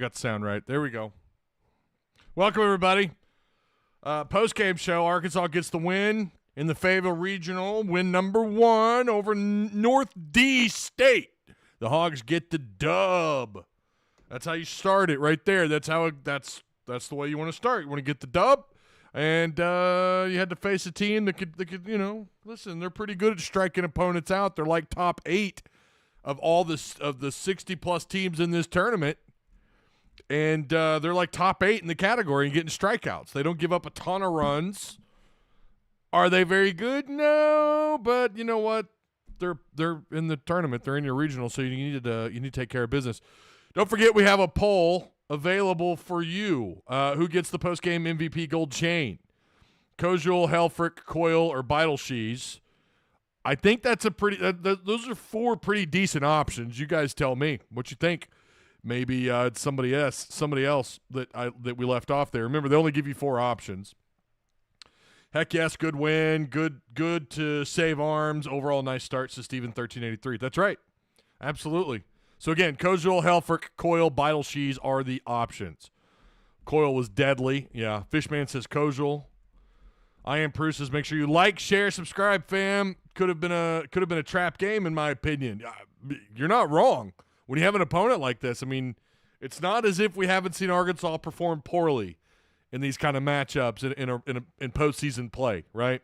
got the sound right. There we go. Welcome, everybody. Postgame show. Arkansas gets the win in the Fayetteville Regional. Win number 1 over North D State. The Hogs get the dub. That's how you start it right there. That's the way you want to start. You want to get the dub. And you had to face a team that could, listen, they're pretty good at striking opponents out. They're like top 8 of all the 60-plus teams in this tournament. And they're like top 8 in the category and getting strikeouts. They don't give up a ton of runs. Are they very good? No, but you know what? They're in the tournament. They're in your regional, so you need to take care of business. Don't forget we have a poll available for you. Who gets the post-game MVP gold chain? Kojual, Helfrich, Coyle, or Beidelshees? I think that's a pretty those are 4 pretty decent options. You guys tell me what you think. Maybe it's somebody else that we left off there. Remember, they only give you 4 options. Heck yes, good win, good to save arms. Overall, nice start to Steven 1383. That's right. Absolutely. So again, Kojual, Helfrich, Coyle, Beidelshees are the options. Coyle was deadly. Yeah. Fishman says Kojual. I am Bruce says make sure you like, share, subscribe, fam. Could have been a trap game in my opinion. You're not wrong. When you have an opponent like this, I mean, it's not as if we haven't seen Arkansas perform poorly in these kind of matchups in postseason play, right?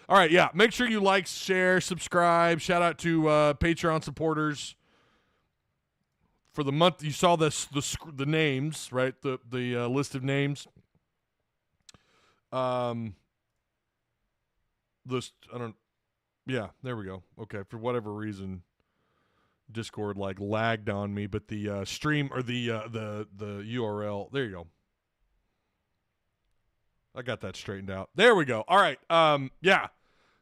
All right, yeah. Make sure you like, share, subscribe. Shout out to Patreon supporters for the month. You saw the names, right? The list of names. Yeah, there we go. Okay, for whatever reason, Discord lagged on me, but the stream or the URL. There you go. I got that straightened out. There we go. All right. Yeah.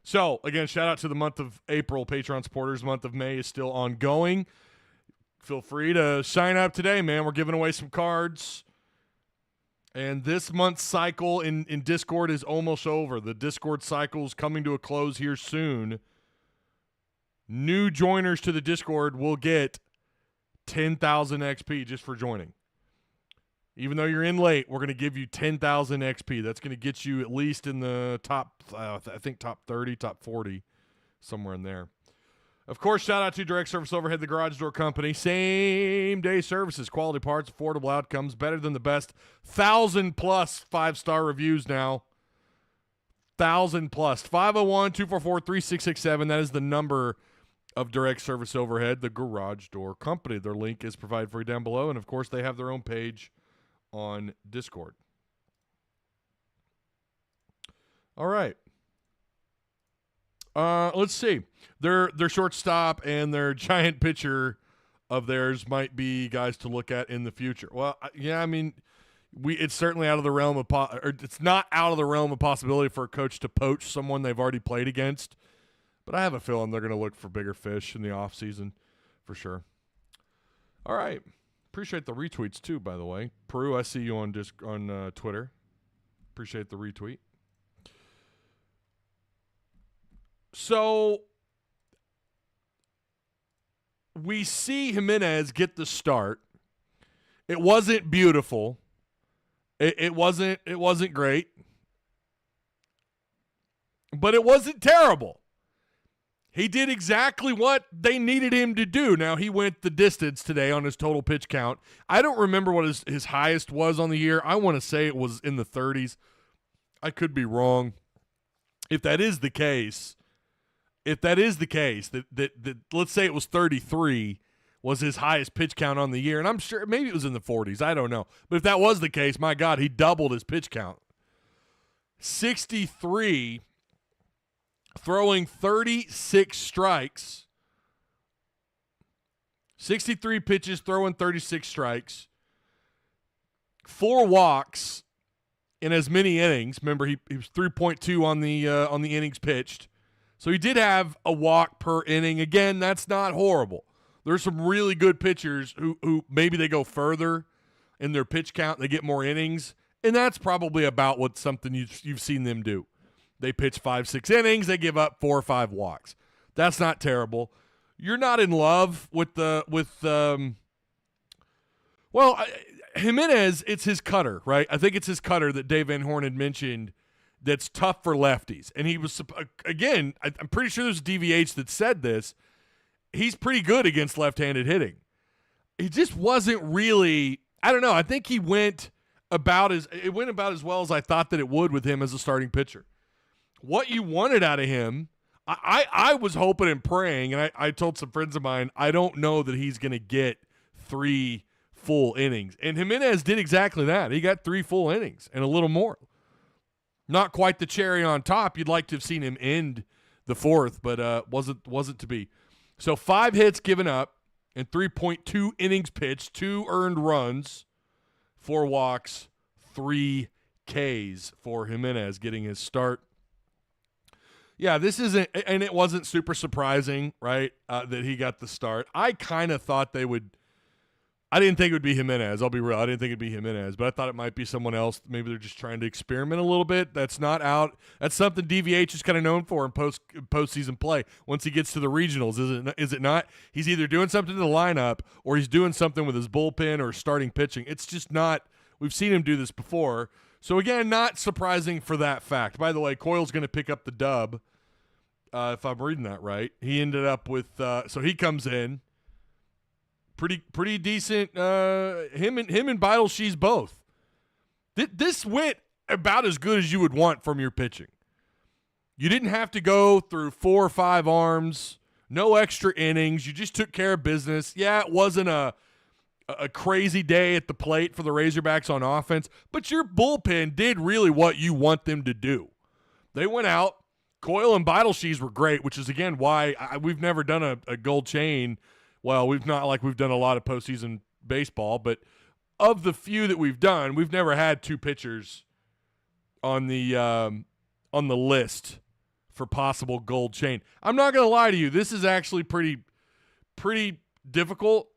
So again, shout out to the month of April Patreon supporters. Month of May is still ongoing. Feel free to sign up today, man. We're giving away some cards. And this month's cycle in Discord is almost over. The Discord cycle is coming to a close here soon. New joiners to the Discord will get 10,000 XP just for joining. Even though you're in late, we're going to give you 10,000 XP. That's going to get you at least in the top, I think top 30, top 40, somewhere in there. Of course, shout out to Direct Service Overhead, the Garage Door Company. Same-day services, quality parts, affordable outcomes, better than the best. 1,000-plus 5-star reviews now. 1,000-plus. 501-244-3667. That is the number of Direct Service Overhead, the Garage Door Company. Their link is provided for you down below, and, of course, they have their own page on Discord. All right. Let's see. Their shortstop and their giant pitcher of theirs might be guys to look at in the future. Well, yeah, I mean, it's certainly out of the realm of it's not out of the realm of possibility for a coach to poach someone they've already played against. But I have a feeling they're going to look for bigger fish in the offseason for sure. All right. Appreciate the retweets too, by the way. Prue, I see you on Twitter. Appreciate the retweet. So we see Jimenez get the start. It wasn't beautiful. It wasn't great. But it wasn't terrible. He did exactly what they needed him to do. Now, he went the distance today on his total pitch count. I don't remember what his highest was on the year. I want to say it was in the 30s. I could be wrong. If that is the case, that let's say it was 33 was his highest pitch count on the year, and I'm sure maybe it was in the 40s. I don't know. But if that was the case, my God, he doubled his pitch count. 63, throwing 36 strikes. 63 pitches, throwing 36 strikes. 4 walks in as many innings. Remember, he was 3.2 on the innings pitched. So he did have a walk per inning. Again, that's not horrible. There's some really good pitchers who maybe they go further in their pitch count. They get more innings, and that's probably about what something you've seen them do. They pitch 5-6 innings. They give up 4 or 5 walks. That's not terrible. You're not in love with Jimenez, it's his cutter, right? I think it's his cutter that Dave Van Horn had mentioned that's tough for lefties. And he was, again, I'm pretty sure there's a DVH that said this. He's pretty good against left-handed hitting. He just wasn't really, I don't know. I think it went about as well as I thought that it would with him as a starting pitcher. What you wanted out of him, I was hoping and praying, and I told some friends of mine, I don't know that he's going to get 3 full innings. And Jimenez did exactly that. He got 3 full innings and a little more. Not quite the cherry on top. You'd like to have seen him end the 4th, but wasn't to be. So 5 hits given up and 3.2 innings pitched, 2 earned runs, 4 walks, 3 Ks for Jimenez getting his start. Yeah, this isn't, and it wasn't super surprising, right, that he got the start. I kind of thought they would. I didn't think it would be Jimenez. I'll be real. I didn't think it'd be Jimenez, but I thought it might be someone else. Maybe they're just trying to experiment a little bit. That's not out. That's something DVH is kind of known for in postseason play. Once he gets to the regionals, is it not? He's either doing something to the lineup or he's doing something with his bullpen or starting pitching. It's just not. We've seen him do this before. So again, not surprising for that fact. By the way, Coyle's going to pick up the dub. If I'm reading that right, he ended up with. So he comes in. Pretty decent. Him and Beidelshees both. This went about as good as you would want from your pitching. You didn't have to go through 4 or 5 arms, no extra innings. You just took care of business. Yeah, it wasn't a crazy day at the plate for the Razorbacks on offense, but your bullpen did really what you want them to do. They went out. Coyle and Beidelshees were great, which is, again, why we've never done a gold chain. Well, we've not like we've done a lot of postseason baseball, but of the few that we've done, we've never had 2 pitchers on the list for possible gold chain. I'm not going to lie to you. This is actually pretty difficult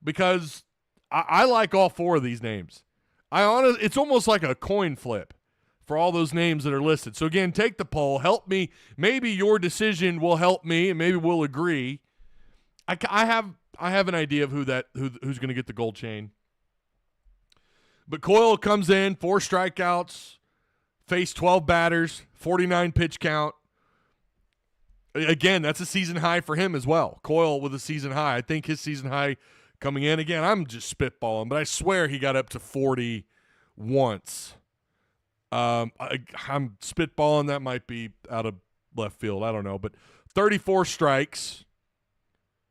because I like all 4 of these names. It's almost like a coin flip for all those names that are listed. So, again, take the poll. Help me. Maybe your decision will help me, and maybe we'll agree. I have an idea of who's going to get the gold chain. But Coyle comes in, 4 strikeouts, faced 12 batters, 49 pitch count. Again, that's a season high for him as well. Coyle with a season high. I think his season high coming in. Again, I'm just spitballing, but I swear he got up to 40 once. I'm spitballing. That might be out of left field. I don't know. But 34 strikes.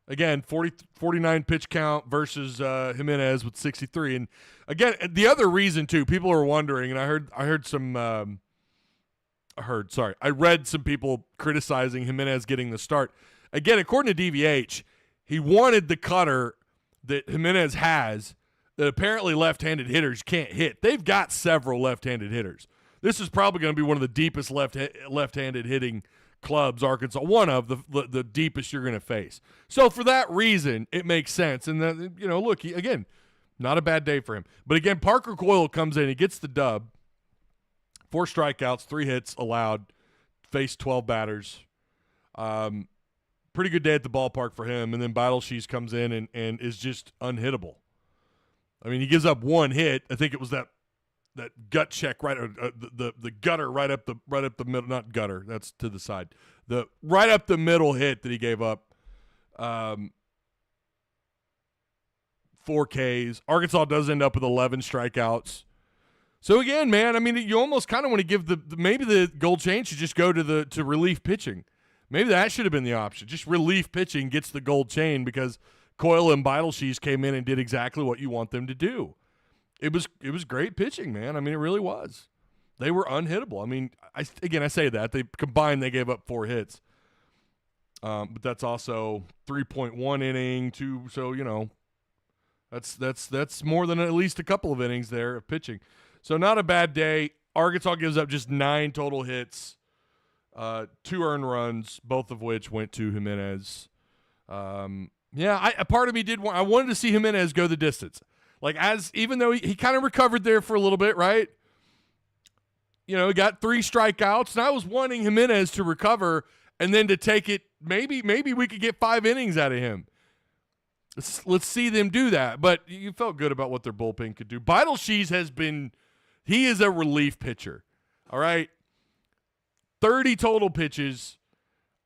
Again, 49 pitch count versus Jimenez with 63. And again, the other reason too, people are wondering, and I read some people criticizing Jimenez getting the start. Again, according to DVH, he wanted the cutter that Jimenez has that apparently left-handed hitters can't hit. They've got several left-handed hitters. This is probably going to be one of the deepest left-handed hitting clubs, Arkansas, one of the deepest you're going to face. So for that reason, it makes sense. And then, look, again, not a bad day for him. But again, Parker Coyle comes in, he gets the dub, 4 strikeouts, 3 hits allowed, faced 12 batters. Pretty good day at the ballpark for him. And then Beidelshees comes in and is just unhittable. I mean, he gives up 1 hit. I think it was that gut check right, the gutter right up the middle, not gutter, that's to the side, the right up the middle hit that he gave up. 4 Ks. Arkansas does end up with 11 strikeouts. So again, man, I mean, you almost kind of want to give maybe the gold chain should just go to relief pitching. Maybe that should have been the option. Just relief pitching gets the gold chain because Coyle and Beidelshees came in and did exactly what you want them to do. It was great pitching, man. I mean, it really was. They were unhittable. I mean, I say that. They gave up 4 hits. But that's also 3.1 inning, 2, so, that's more than at least a couple of innings there of pitching. So not a bad day. Arkansas gives up just 9 total hits, 2 earned runs, both of which went to Jimenez. A part of me I wanted to see Jimenez go the distance. Like, even though he kind of recovered there for a little bit, right? He got 3 strikeouts, and I was wanting Jimenez to recover and then to take it. Maybe we could get 5 innings out of him. Let's see them do that. But you felt good about what their bullpen could do. Beidelshees he is a relief pitcher. All right. 30 total pitches.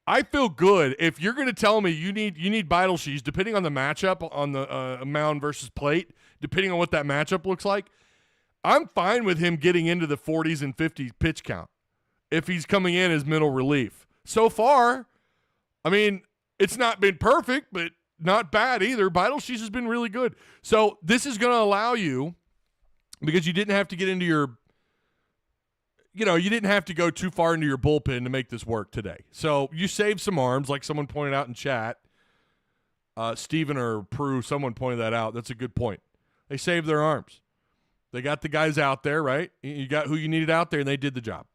I feel good. If you're going to tell me you need Beidelshees, depending on the matchup on the mound versus plate, depending on what that matchup looks like, I'm fine with him getting into the 40s and 50s pitch count if he's coming in as middle relief. So far, I mean, it's not been perfect, but not bad either. Beidelshees has been really good. So this is going to allow you, because you didn't have to get into you didn't have to go too far into your bullpen to make this work today. So you saved some arms, like someone pointed out in chat. Steven or Prue, someone pointed that out. That's a good point. They saved their arms. They got the guys out there, right? You got who you needed out there, and they did the job.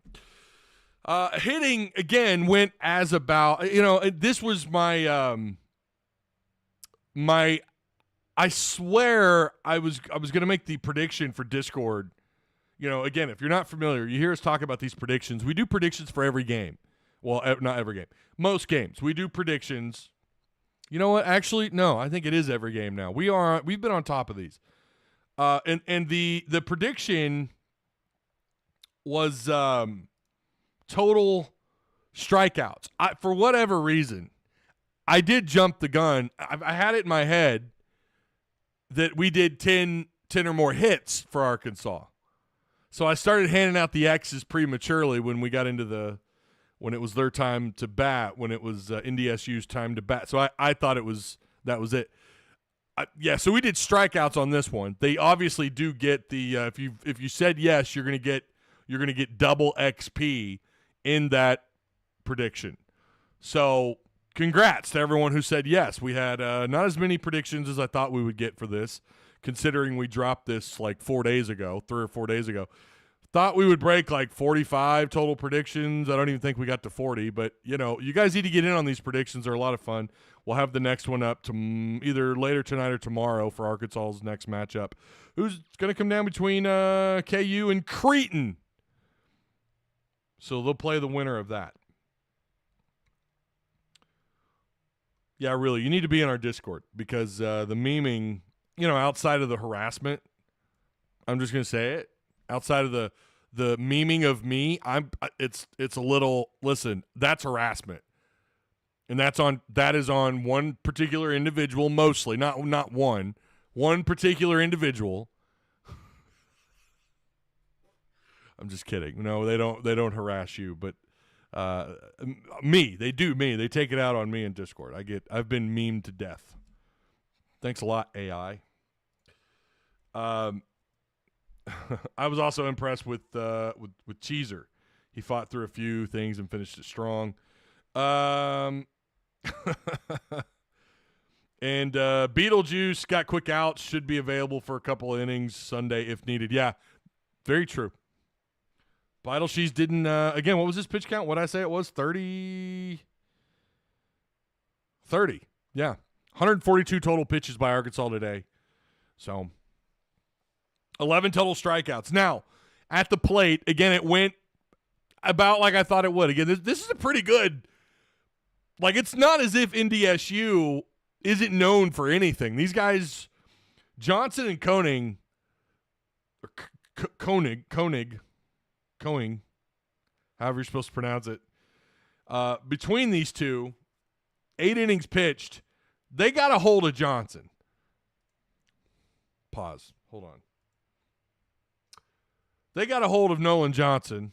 Hitting, again, went as about, this was my I swear I was going to make the prediction for Discord. Again, if you're not familiar, you hear us talk about these predictions. We do predictions for every game. Well, not every game. Most games. We do predictions. You know what? Actually, no, I think it is every game now. We've been on top of these. And the prediction was total strikeouts. For whatever reason, I did jump the gun. I had it in my head that we did 10 or more hits for Arkansas. So I started handing out the X's prematurely when we got into when it was their time to bat, when it was NDSU's time to bat. So I thought that was it. So we did strikeouts on this one. They obviously do get the if you said yes, you're gonna get double XP in that prediction. So congrats to everyone who said yes. We had not as many predictions as I thought we would get for this, considering we dropped this like 3 or 4 days ago. Thought we would break like 45 total predictions. I don't even think we got to 40, but you guys need to get in on these predictions. They're a lot of fun. We'll have the next one up to either later tonight or tomorrow for Arkansas's next matchup. Who's going to come down between KU and Creighton? So they'll play the winner of that. Yeah, really, you need to be in our Discord because the memeing, outside of the harassment, I'm just going to say it, outside of the memeing of me, it's a little, listen, that's harassment. And that is on one particular individual mostly, not one particular individual. I'm just kidding. No, they don't harass you, but they do me. They take it out on me in Discord. I've been memed to death. Thanks a lot, AI. I was also impressed with Cheeser. He fought through a few things and finished it strong. And Beetlejuice got quick outs, should be available for a couple of innings Sunday if needed. Yeah, very true. Beetlejuice didn't, again, what was his pitch count? What did I say it was? 30? 30, yeah. 142 total pitches by Arkansas today. So, 11 total strikeouts. Now, at the plate, again, it went about like I thought it would. Again, this is a pretty good, like it's not as if NDSU isn't known for anything. These guys, Johnson and Koenig, however you're supposed to pronounce it, between these two, 8 innings pitched, they got a hold of Johnson. Pause. Hold on. They got a hold of Nolan Johnson.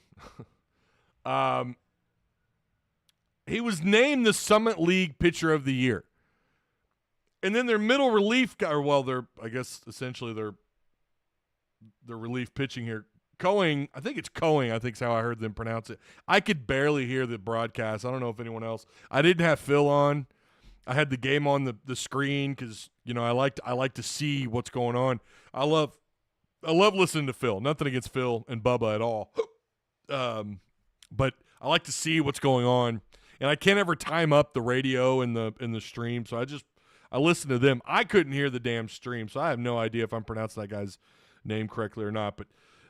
He was named the Summit League Pitcher of the Year. And then their middle relief guy, I guess essentially their relief pitching here, Coing, I think it's Coing, I think is how I heard them pronounce it. I could barely hear the broadcast. I don't know if anyone else. I didn't have Phil on. I had the game on the screen because, I like to see what's going on. I love listening to Phil. Nothing against Phil and Bubba at all. But I like to see what's going on. And I can't ever time up the radio in the stream, so I listen to them. I couldn't hear the damn stream, so I have no idea if I'm pronouncing that guy's name correctly or not. But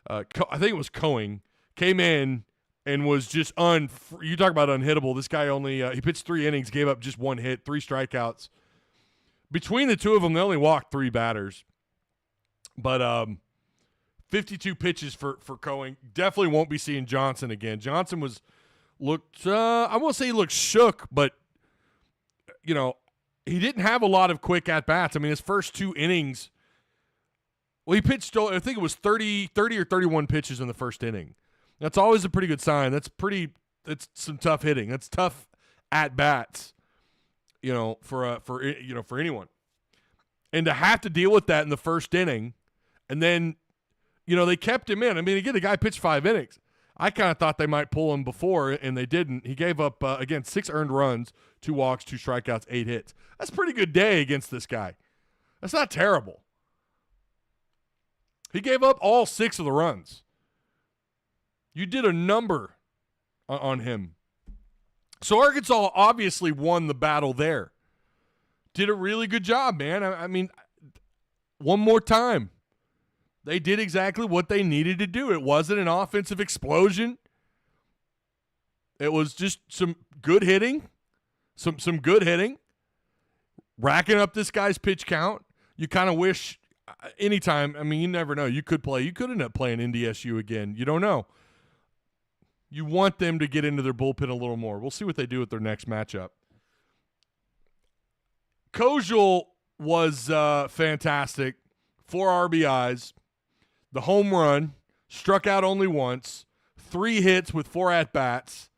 I think it was Coing, came in and was just you talk about unhittable. This guy only he pitched 3 innings, gave up just 1 hit, 3 strikeouts. between the two of them, they only walked 3 batters. But 52 pitches for Cohen. Definitely won't be seeing Johnson again. Johnson looked I won't say he looked shook, but, you know, he didn't have a lot of quick at-bats. I mean, his first 2 innings, well, he pitched, I think it was 30 or 31 pitches in the first inning. That's always a pretty good sign. That's some tough hitting. That's tough at-bats, you know, for anyone. And to have to deal with that in the first inning, and then, you know, they kept him in. I mean, again, the guy pitched 5 innings. I kind of thought they might pull him before, and they didn't. He gave up, again, 6 earned runs, 2 walks, 2 strikeouts, 8 hits. That's a pretty good day against this guy. That's not terrible. He gave up all 6 of the runs. You did a number on him. So Arkansas obviously won the battle there. Did a really good job, man. I mean, one more time. They did exactly what they needed to do. It wasn't an offensive explosion. It was just some good hitting. Some good hitting. Racking up this guy's pitch count. You kind of wish anytime, I mean, you never know. You could end up playing NDSU again. You don't know. You want them to get into their bullpen a little more. We'll see what they do with their next matchup. Kojul was fantastic. 4 RBIs. The home run. Struck out only once. 3 hits with 4 at-bats.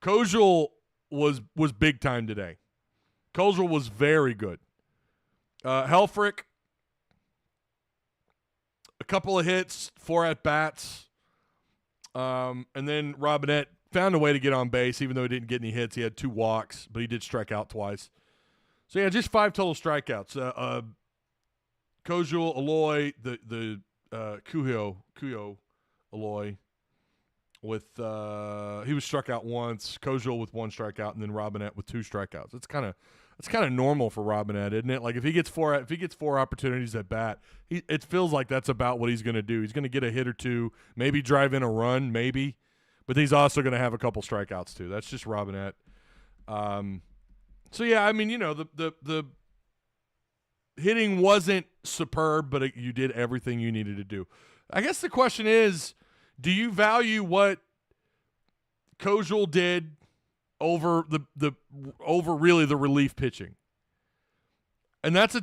Kojul was big time today. Kojul was very good. Helfrich, a couple of hits, 4 at-bats. And then Robinette found a way to get on base, even though he didn't get any hits. He had 2 walks, but he did strike out twice. So, yeah, just 5 total strikeouts. Kojul, Aloy, the Kuyo Aloy, with he was struck out once. Kojul with 1 strikeout, and then Robinette with 2 strikeouts. It's kind of normal for Robinette, isn't it? Like if he gets 4 opportunities at bat, it feels like that's about what he's going to do. He's going to get a hit or 2, maybe drive in a run, maybe, but he's also going to have a couple strikeouts too. That's just Robinette. So yeah, I mean, you know, the hitting wasn't superb, but you did everything you needed to do. I guess the question is, do you value what Kojul did over over really the relief pitching? And that's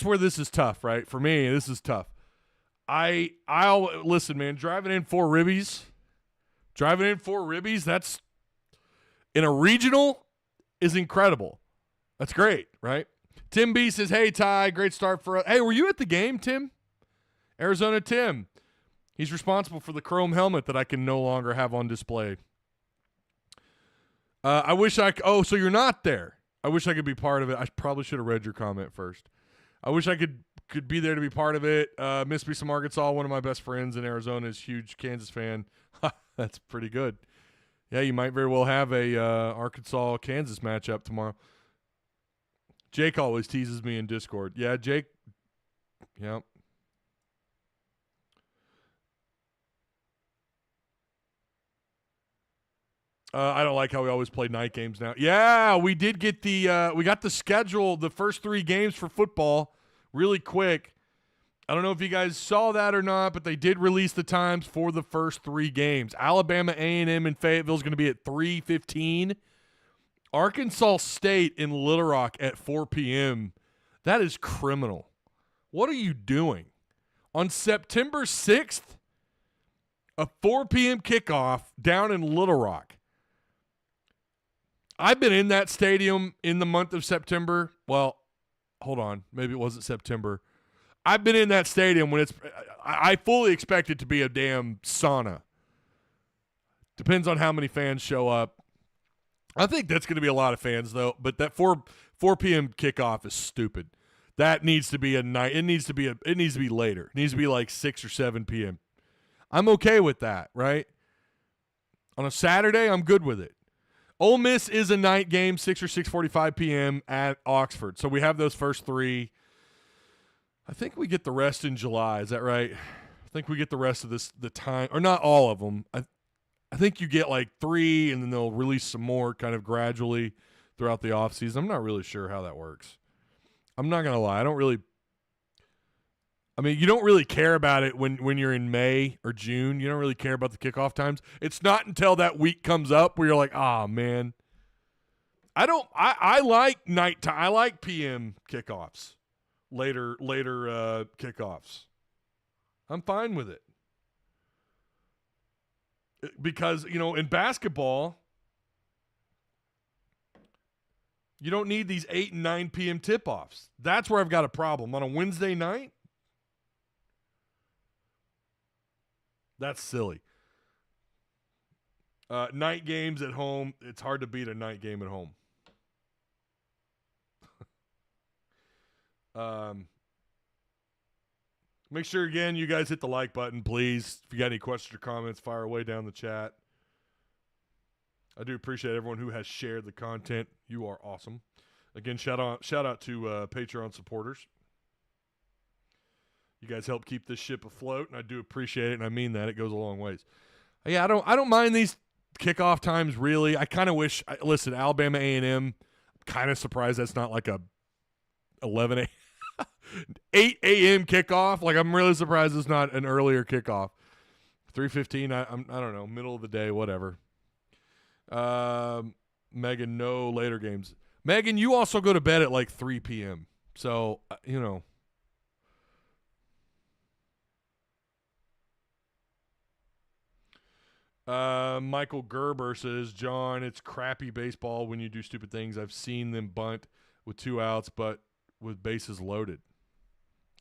where this is tough, right? For me, this is tough. I'll listen, man, driving in 4 ribbies, that's in a regional is incredible. That's great, right? Tim B says, "Hey Ty, great start for us." Hey, were you at the game, Tim? Arizona Tim. He's responsible for the chrome helmet that I can no longer have on display. I wish oh, so you're not there. I wish I could be part of it. I probably should have read your comment first. I wish I could be there to be part of it. Miss me some Arkansas. One of my best friends in Arizona is a huge Kansas fan. That's pretty good. Yeah, you might very well have a Arkansas-Kansas matchup tomorrow. Jake always teases me in Discord. Yeah, Jake. Yeah. I don't like how we always play night games now. Yeah, we did get we got the schedule, the first 3 games for football really quick. I don't know if you guys saw that or not, but they did release the times for the first 3 games. Alabama A&M in Fayetteville is going to be at 3:15. Arkansas State in Little Rock at 4 p.m. That is criminal. What are you doing? On September 6th, a 4 p.m. kickoff down in Little Rock. I've been in that stadium in the month of September. Well, hold on. Maybe it wasn't September. I've been in that stadium when I fully expect it to be a damn sauna. Depends on how many fans show up. I think that's going to be a lot of fans, though. But that 4 p.m. kickoff is stupid. That needs to be a night. It needs to be later. It needs to be like 6 or 7 p.m. I'm okay with that, right? On a Saturday, I'm good with it. Ole Miss is a night game, 6 or 6:45 p.m. at Oxford. So we have those first 3. I think we get the rest in July. Is that right? I think we get the rest of the time, or not all of them. I think you get like 3, and then they'll release some more kind of gradually throughout the offseason. I'm not really sure how that works. I'm not going to lie. You don't really care about it when you're in May or June. You don't really care about the kickoff times. It's not until that week comes up where you're like, man. I like nighttime. I like PM kickoffs, later kickoffs. I'm fine with it. Because, in basketball, you don't need these 8 and 9 p.m. tip-offs. That's where I've got a problem. On a Wednesday night, that's silly. Night games at home, it's hard to beat a night game at home. Make sure, again, you guys hit the like button, please. If you got any questions or comments, fire away down the chat. I do appreciate everyone who has shared the content. You are awesome. Again, shout out to Patreon supporters. You guys help keep this ship afloat, and I do appreciate it, and I mean that. It goes a long ways. Yeah, I don't mind these kickoff times, really. I kind of wish – listen, Alabama A&M, kind of surprised that's not like a 11 a.m. 8 a.m. kickoff. Like, I'm really surprised it's not an earlier kickoff. 3:15, I don't know, middle of the day, whatever. Megan, no later games. Megan, you also go to bed at like 3 p.m. So, Michael Gerber says, John, it's crappy baseball when you do stupid things. I've seen them bunt with 2 outs, but with bases loaded.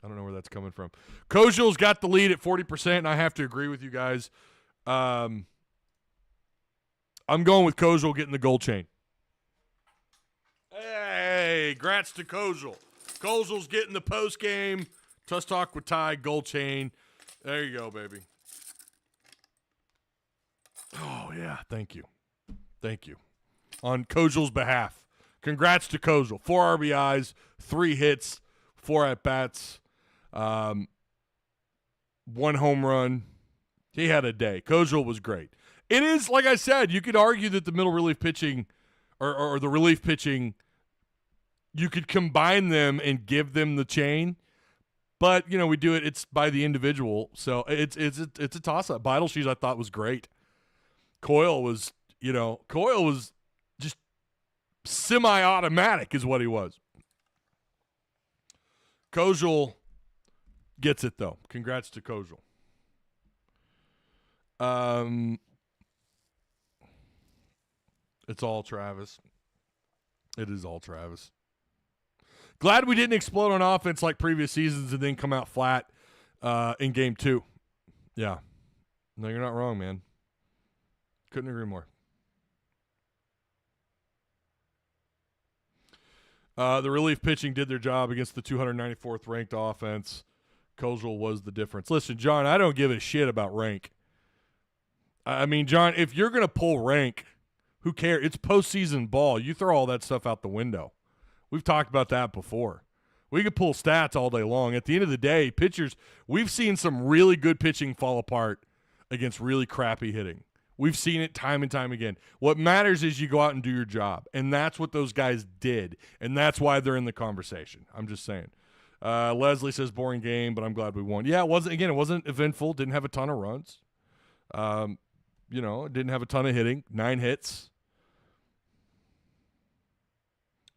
I don't know where that's coming from. Kojal's got the lead at 40%, and I have to agree with you guys. I'm going with Kojal getting the gold chain. Hey, grats to Kojal. Kojal's getting the post game. Tusk Talk with Ty, gold chain. There you go, baby. Oh, yeah, thank you. Thank you. On Kojal's behalf. Congrats to Kojal. 4 RBIs, 3 hits, 4 at-bats, 1 home run. He had a day. Kojal was great. It is, like I said, you could argue that the middle relief pitching or the relief pitching, you could combine them and give them the chain. But, we do it. It's by the individual. So it's a toss-up. Beidelshees, I thought, was great. Coyle was just semi-automatic is what he was. Kojal gets it, though. Congrats to Kojal. It's all Travis. It is all Travis. Glad we didn't explode on offense like previous seasons and then come out flat in game 2. Yeah. No, you're not wrong, man. Couldn't agree more. The relief pitching did their job against the 294th ranked offense. Kojal was the difference. Listen, John, I don't give a shit about rank. I mean, John, if you're going to pull rank, who cares? It's postseason ball. You throw all that stuff out the window. We've talked about that before. We could pull stats all day long. At the end of the day, pitchers, we've seen some really good pitching fall apart against really crappy hitting. We've seen it time and time again. What matters is you go out and do your job, and that's what those guys did, and that's why they're in the conversation. I'm just saying. Leslie says boring game, but I'm glad we won. Yeah, it wasn't eventful. Didn't have a ton of runs. Didn't have a ton of hitting. 9 hits.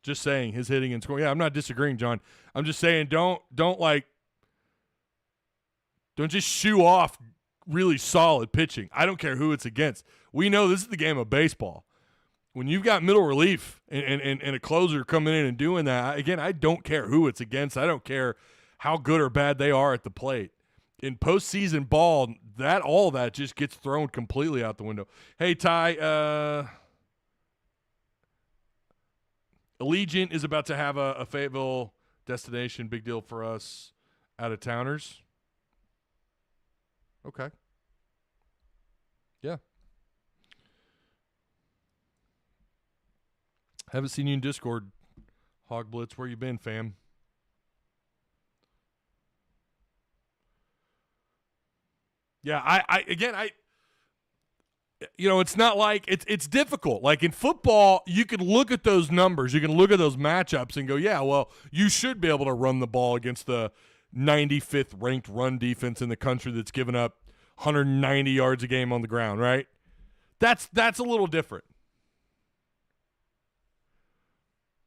Just saying, his hitting and scoring. Yeah, I'm not disagreeing, John. I'm just saying, don't just shoo off really solid pitching. I don't care who it's against. We know this is the game of baseball. When you've got middle relief and a closer coming in and doing that, again, I don't care who it's against. I don't care how good or bad they are at the plate. In postseason ball, all that just gets thrown completely out the window. Hey, Ty, Allegiant is about to have a Fayetteville destination. Big deal for us out-of-towners. Okay. Yeah. Haven't seen you in Discord, Hog Blitz. Where you been, fam? Yeah, it's not like it's difficult. Like in football, you can look at those numbers, you can look at those matchups and go, yeah, well, you should be able to run the ball against the 95th ranked run defense in the country that's given up 190 yards a game on the ground, right? That's a little different.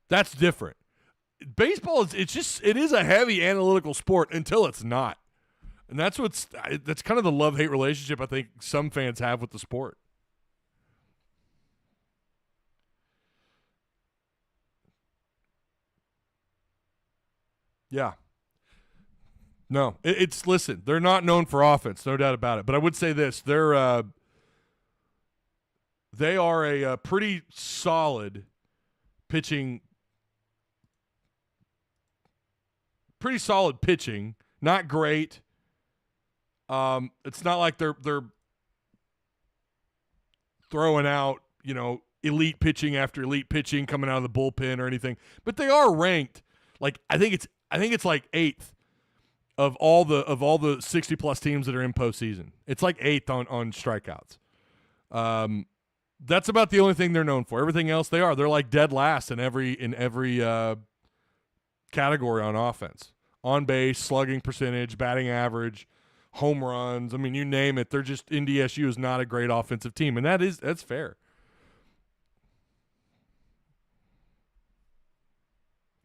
That's different. Baseball it is a heavy analytical sport until it's not. And that's kind of the love-hate relationship I think some fans have with the sport. Yeah. No, listen, they're not known for offense, no doubt about it. But I would say this, they are a pretty solid pitching, not great. It's not like they're throwing out, elite pitching after elite pitching coming out of the bullpen or anything, but they are ranked. Like I think it's like 8th of all the 60 plus teams that are in postseason. It's like 8th on strikeouts. That's about the only thing they're known for. Everything else they're like dead last in every category on offense. On base, slugging percentage, batting average, home runs. I mean, you name it. NDSU is not a great offensive team, and that's fair.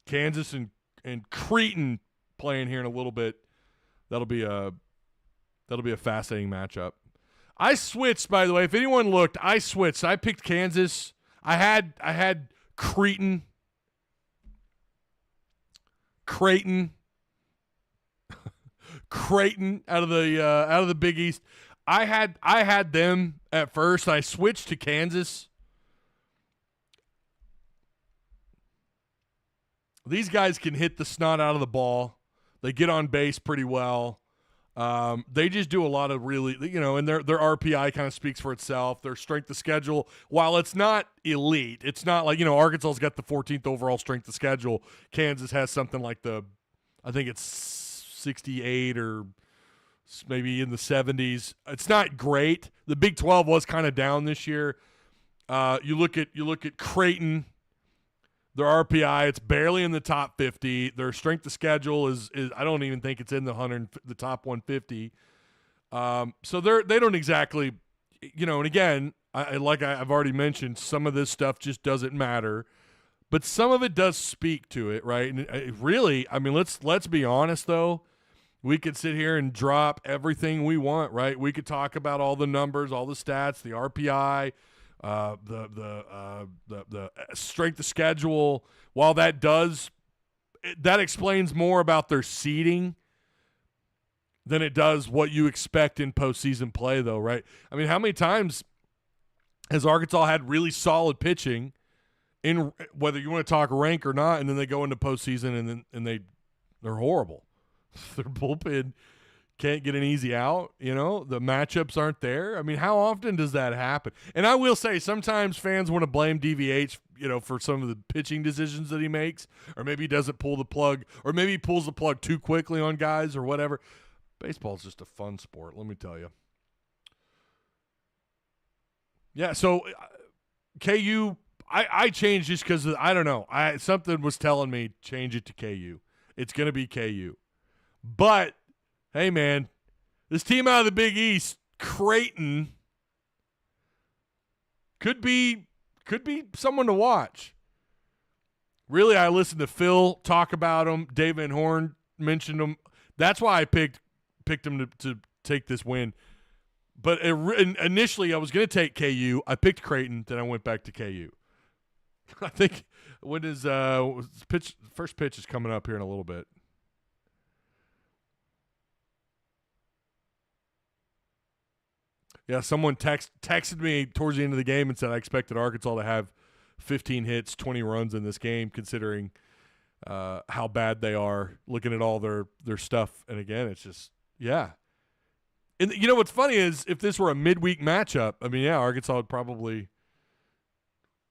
Kansas and Creighton playing here in a little bit. That'll be a fascinating matchup. I switched, by the way. If anyone looked, I switched. I picked Kansas. I had Creighton out of the Big East. I had them at first. I switched to Kansas. These guys can hit the snot out of the ball. They get on base pretty well. They just do a lot of really, and their RPI kind of speaks for itself. Their strength of schedule, while it's not elite, it's not like, Arkansas's got the 14th overall strength of schedule. Kansas has something like I think it's 68 or maybe in the 70s. It's not great. The Big 12 was kind of down this year. You look at Creighton. Their RPI, it's barely in the top 50. Their strength of schedule is I don't even think it's in the top 150. So they don't exactly, and again, I've already mentioned, some of this stuff just doesn't matter, but some of it does speak to it, right? And really, I mean, let's be honest though. We could sit here and drop everything we want, right? We could talk about all the numbers, all the stats, the RPI, the strength of schedule. While that explains more about their seeding than it does what you expect in postseason play, though, right? I mean, how many times has Arkansas had really solid pitching, in whether you want to talk rank or not, and then they go into postseason and they're horrible. Their bullpen can't get an easy out, the matchups aren't there. I mean, how often does that happen? And I will say, sometimes fans want to blame DVH, for some of the pitching decisions that he makes, or maybe he doesn't pull the plug, or maybe he pulls the plug too quickly on guys or whatever. Baseball's just a fun sport, let me tell you. Yeah, so KU, I changed just because, I don't know. Something was telling me, change it to KU. It's going to be KU. But hey, man, this team out of the Big East, Creighton, could be someone to watch. Really, I listened to Phil talk about them. Dave Van Horn mentioned them. That's why I picked them to take this win. But initially, I was going to take KU. I picked Creighton, then I went back to KU. I think when his first pitch is coming up here in a little bit. Yeah, someone texted me towards the end of the game and said I expected Arkansas to have 15 hits, 20 runs in this game, considering how bad they are, looking at all their stuff. And again, it's just, yeah. And what's funny is if this were a midweek matchup, I mean, yeah, Arkansas would probably,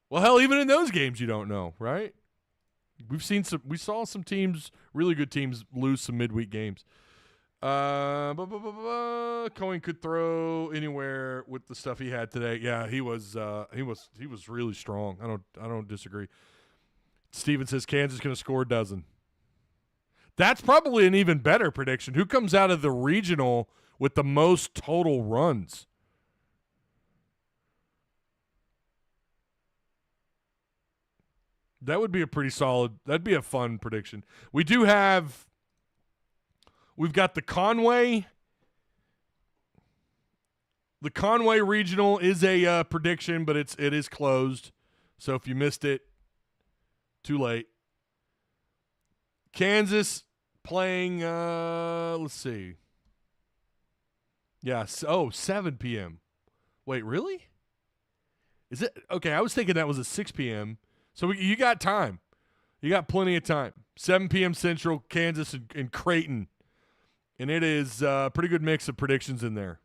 well, hell, even in those games you don't know, right? We saw some teams, really good teams, lose some midweek games. Cohen could throw anywhere with the stuff he had today. Yeah, he was really strong. I don't disagree. Steven says Kansas going to score a dozen. That's probably an even better prediction. Who comes out of the regional with the most total runs? That would be a pretty solid. That'd be a fun prediction. We've got the Conway. The Conway regional is a prediction, but it is closed. So if you missed it, too late. Kansas playing, let's see. Yeah, 7 p.m. Wait, really? Is it? Okay, I was thinking that was at 6 p.m. So you got time. You got plenty of time. 7 p.m. Central, Kansas and Creighton. And it is a pretty good mix of predictions in there.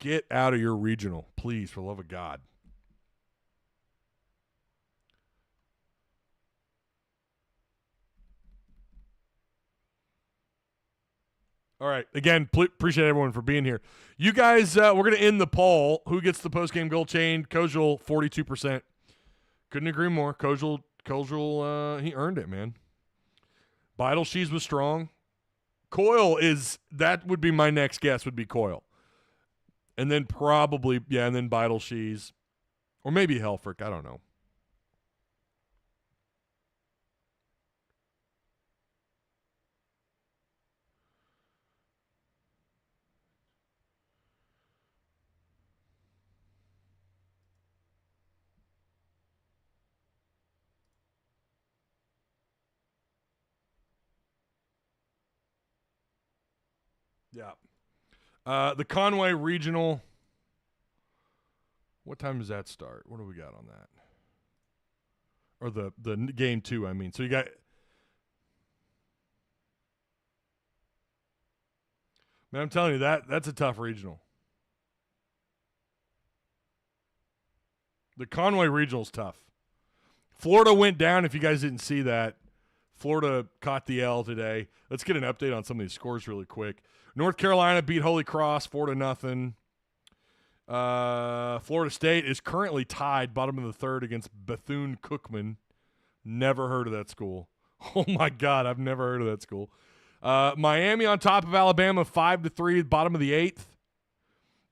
Get out of your regional, please, for the love of God. All right. Again, appreciate everyone for being here. You guys, we're going to end the poll. Who gets the postgame gold chain? Kojal, 42%. Couldn't agree more. Kojal, he earned it, man. Beidelshees was strong. Coyle that would be my next guess, would be Coyle. And then probably, and then Beidelshees. Or maybe Helfrich. I don't know. Yeah. The Conway Regional. What time does that start? What do we got on that? Or the game 2, I mean. So you got. Man, I'm telling you, that's a tough regional. The Conway Regional's tough. Florida went down, if you guys didn't see that. Florida caught the L today. Let's get an update on some of these scores really quick. North Carolina beat Holy Cross 4-0. Florida State is currently tied bottom of the third against Bethune-Cookman. Never heard of that school. Oh, my God, I've never heard of that school. Miami on top of Alabama 5-3, bottom of the eighth.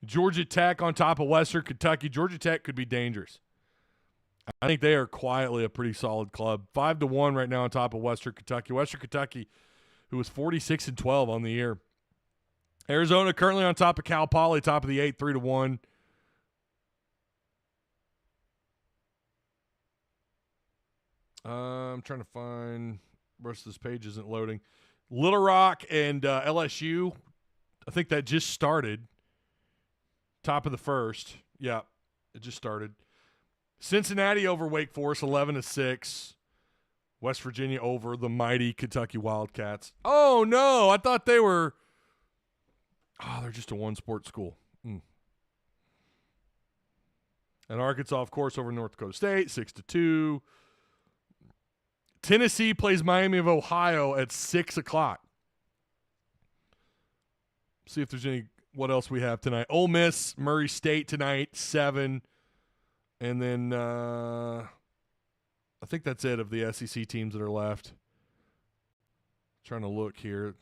Georgia Tech on top of Western Kentucky. Georgia Tech could be dangerous. I think they are quietly a pretty solid club. 5-1 right now on top of Western Kentucky. Western Kentucky, who was 46-12 on the year. Arizona currently on top of Cal Poly, top of the 8, 3-1. I'm trying to find the rest of this page isn't loading. Little Rock and LSU, I think that just started. Top of the first. Yeah, it just started. Cincinnati over Wake Forest, 11-6. West Virginia over the mighty Kentucky Wildcats. Oh, no, I thought they were – they're just a one-sport school. And Arkansas, of course, over North Dakota State, 6-2. Tennessee plays Miami of Ohio at 6 o'clock. See if there's what else we have tonight. Ole Miss, Murray State tonight, 7. And then I think that's it of the SEC teams that are left. Trying to look here.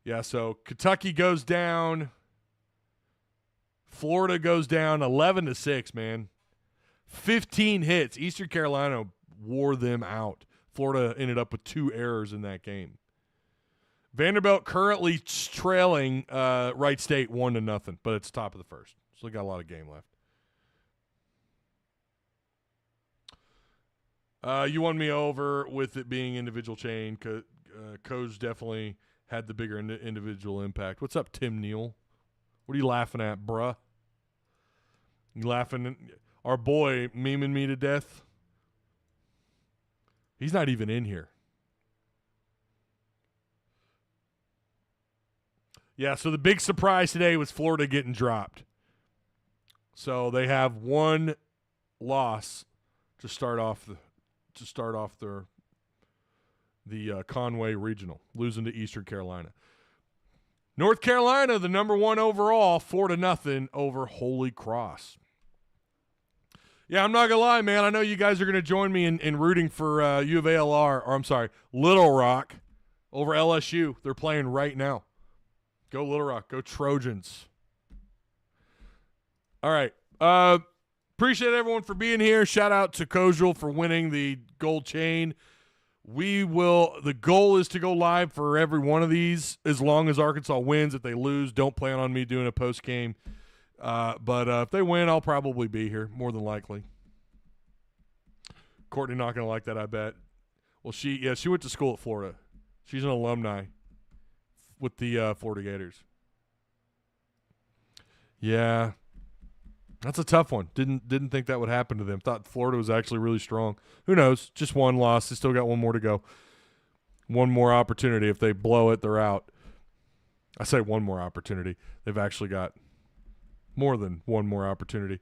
Yeah, so Kentucky goes down. Florida goes down 11-6, man. 15 hits. Eastern Carolina wore them out. Florida ended up with 2 errors in that game. Vanderbilt currently trailing Wright State 1-0, but it's top of the first. Still got a lot of game left. You won me over with it being individual chain. Coach definitely had the bigger individual impact. What's up, Tim Neal? What are you laughing at, bruh? You laughing? Our boy memeing me to death? He's not even in here. Yeah, so the big surprise today was Florida getting dropped. So they have one loss to start off to start off the Conway Regional, losing to Eastern Carolina. North Carolina, the number 1 overall, 4-0 over Holy Cross. Yeah, I'm not going to lie, man. I know you guys are going to join me in rooting for U of A Little Rock over LSU. They're playing right now. Go Little Rock. Go Trojans. All right. Appreciate everyone for being here. Shout out to Kojal for winning the gold chain. The goal is to go live for every one of these as long as Arkansas wins. If they lose, don't plan on me doing a post game. But if they win, I'll probably be here, more than likely. Courtney not going to like that, I bet. Well, she went to school at Florida. She's an alumni with the Florida Gators. Yeah. That's a tough one. Didn't think that would happen to them. Thought Florida was actually really strong. Who knows? Just one loss. They still got one more to go. One more opportunity. If they blow it, they're out. I say one more opportunity. They've actually got more than one more opportunity.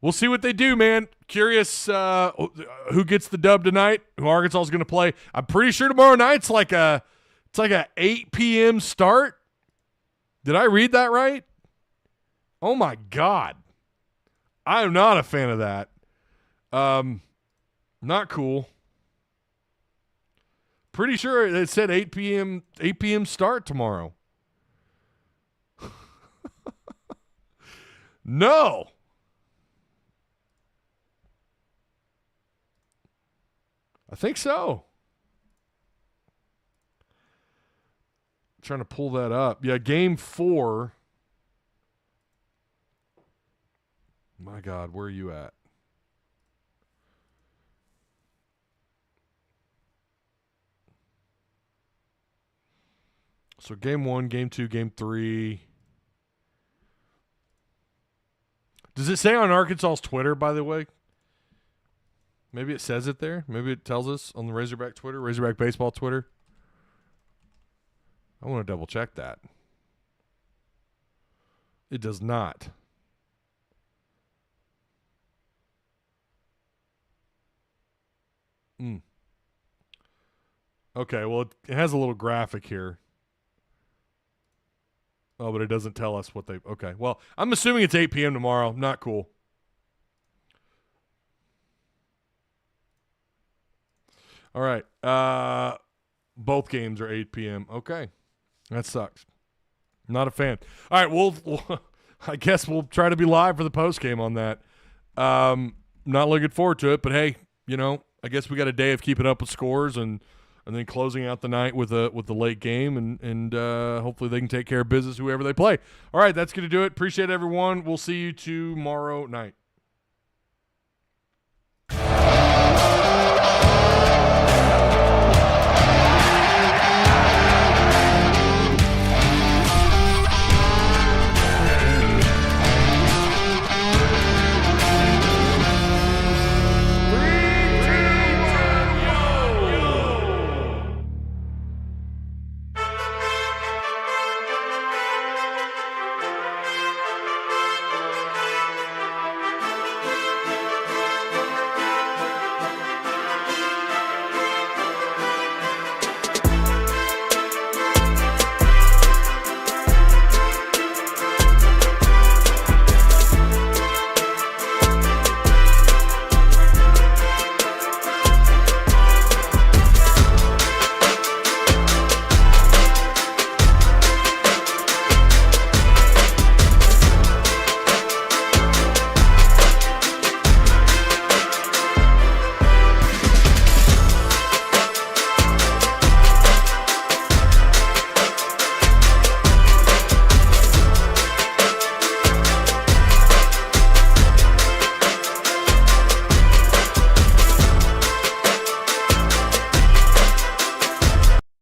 We'll see what they do, man. Curious who gets the dub tonight, who Arkansas is going to play. I'm pretty sure tomorrow night's like a 8 p.m. start. Did I read that right? Oh, my God. I am not a fan of that. Not cool. Pretty sure it said 8 p.m. start tomorrow. No. I think so. I'm trying to pull that up. Yeah, game 4. My God, where are you at? So game 1, game 2, game 3. Does it say on Arkansas's Twitter, by the way? Maybe it says it there. Maybe it tells us on the Razorback Twitter, Razorback Baseball Twitter. I want to double check that. It does not. Okay, well, it has a little graphic here. Oh, but it doesn't tell us what they... Okay, well, I'm assuming it's 8 p.m. tomorrow. Not cool. All right. Both games are 8 p.m. Okay. That sucks. Not a fan. All right, we'll I guess we'll try to be live for the post game on that. Not looking forward to it, but hey, I guess we got a day of keeping up with scores and then closing out the night with the late game and hopefully they can take care of business whoever they play. All right, that's going to do it. Appreciate everyone. We'll see you tomorrow night.